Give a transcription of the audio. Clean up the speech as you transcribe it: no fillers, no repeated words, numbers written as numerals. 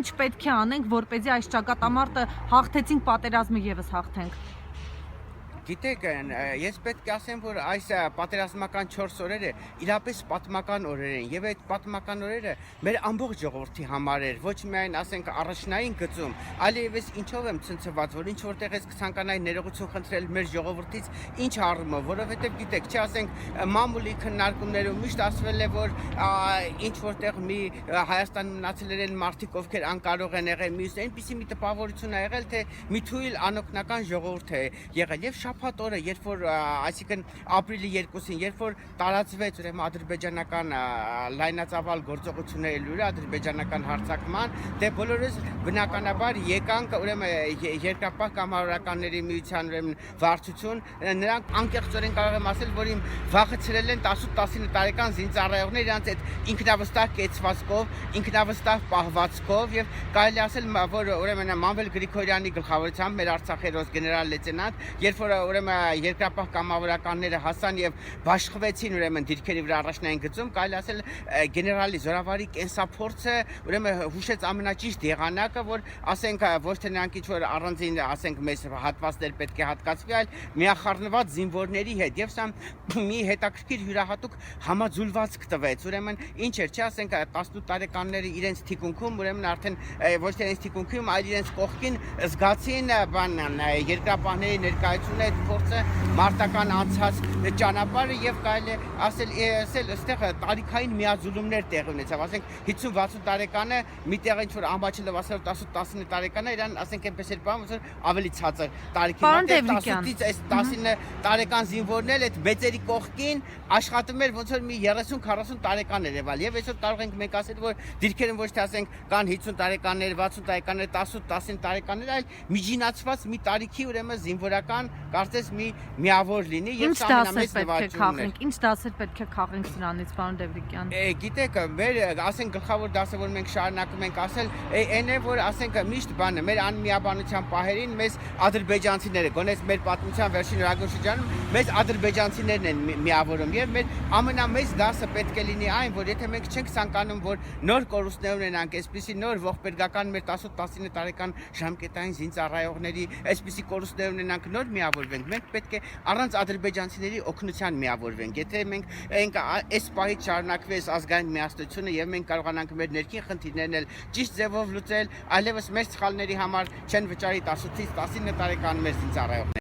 ինչ պետք է անենք, որպեսզի այս ճակատամարտը հաղթեցինք, պատերազմը եւս հաղթենք։ Գիտեք, ես պետք է ասեմ, որ այս պատերազմական 4 օրերը իրապես պատմական օրեր են, եւ այդ պատմական օրերը մեր ամբողջ ժողովրդի համար էր, ոչ միայն ասենք առաջնային գծում, այլևս ինչով եմ ցնցված, որ ինչ որտեղ ես կցանկանայի ներողություն խնդրել մեր ժողովրդից, ինչ առումով, որովհետեւ գիտեք, չի ասենք մամուլի քննարկումներում միշտ ասվել է, որ ինչ որտեղ մի Հայաստանում մնացել են մարդիկ, ովքեր անկարող են եղել, մյուս այնպիսի մի տպավորություն ա եղել, թե մի թույլ անօգնական ժողովուրդ է եղել եւ շաբաթ օրը, երբ որ այսինքն ապրիլի 2-ին, երբ որ տարածվեց ուրեմն ադրբեջանական լայնածավալ գործողությունների լուրը, ադրբեջանական հարձակման, դե բոլորս բնականաբար եկանք ուրեմն երկրապահ կամավորականների միության ուրեմն վարչություն, նրանք անկեղծորեն կարող եմ ասել, որ իմ վախը ցրել են 18-19 տարեկան զինծառայողներ իրանց այդ ինքնավստահ կեցվածքով, ինքնավստահ պահվածքով եւ կարելի ասել, որ ուրեմն Մանվել Գրիգորյանի գլխավորությամբ մեր Արցախի գեներալ լեյտենանտ, երբ որ ուրեմն երկրապահ կամավորականները հասան եւ բաշխվեցին ուրեմն դիրքերի վրա առաջնային գծում, կարելի ասել գեներալի զորավարի կենսափորձը ուրեմն հուշեց ամենաճիշտ եղանակը, որ ասենք ոչ թե նրանք ինչ որ առանձին ասենք մեծ հատվածներ պետք է հատկացվի, այլ միախառնված զինվորների հետ եւ սա մի հետաքրքիր յուրահատուկ համաձուլվածք տվեց, ուրեմն ինչ էր, չի ասենք 18 տարեկանները իրենց թիկունքում ուրեմն արդեն ոչ թե իրենց թիկունքում, այլ իրենց կողքին զգացին երկրապահների ներկայությունը, այդ փորձը մարտական անցած ճանապարհը եւ կարելի ասել այստեղ տարիքային միաձուլումներ տեղի ունեցավ, ասենք 50-60 տարեկանը միտեղ ինչ որ ամբաչելով ասել 18-19 տարեկանը իրան ասենք այնպես էր բան, ոնց որ ավելի ցածր տարիքի մոտ 18-ից այս 19 տարեկան զինվորներ այդ մեծերի կողքին աշխատում էր ոնց որ մի 30-40 տարեկան էր եւ այսօր կարող ենք մենք ասել, որ դիրքերն ոչ թե ասենք կան 50 տարեկաններ, 60 տարեկաններ, 18-19 տարեկաններ, այլ միջինացված մի տարիքի ուրեմն զինվորական կարծես մի միավոր լինի եւ սա ամենամեծ նվաճումն է։ Ինչ դասեր պետք է քաղենք սրանից, պարոն Դևրիկյան։ Գիտեք, մեր ասենք գլխավոր դասը, որ մենք շարունակում ենք ասել, այն է, որ ասենք միշտ բանը մեր անմիաբանության պահերին մեզ ադրբեջանցիները, գոնե մեր պատմության վերջին հրագործությունում մեզ ադրբեջանցիներն են միավորում եւ մեր ամենամեծ դասը պետք է լինի այն, որ եթե մենք չենք ցանկանում, որ նոր կորուստներ ունենանք, այսպիսի նոր ողբերգական մեր 18-19 տարեկան ժամկետային զինծառայողների այսպիսի կորուստներ ունենանք, նոր միավորվենք, մենք պետք է առանց ադրբեջանցիների օգնության միավորվենք։ Եթե մենք այս պահից շարունակվի այս ազգային միասնությունը եւ մենք կարողանանք մեր ներքին խնդիրներն էլ ճիշտ ձևով լուծել, այլևս մեր սխալների համար չեն վճարի 18-ից 19 տարեկան մեր զինծառայողները։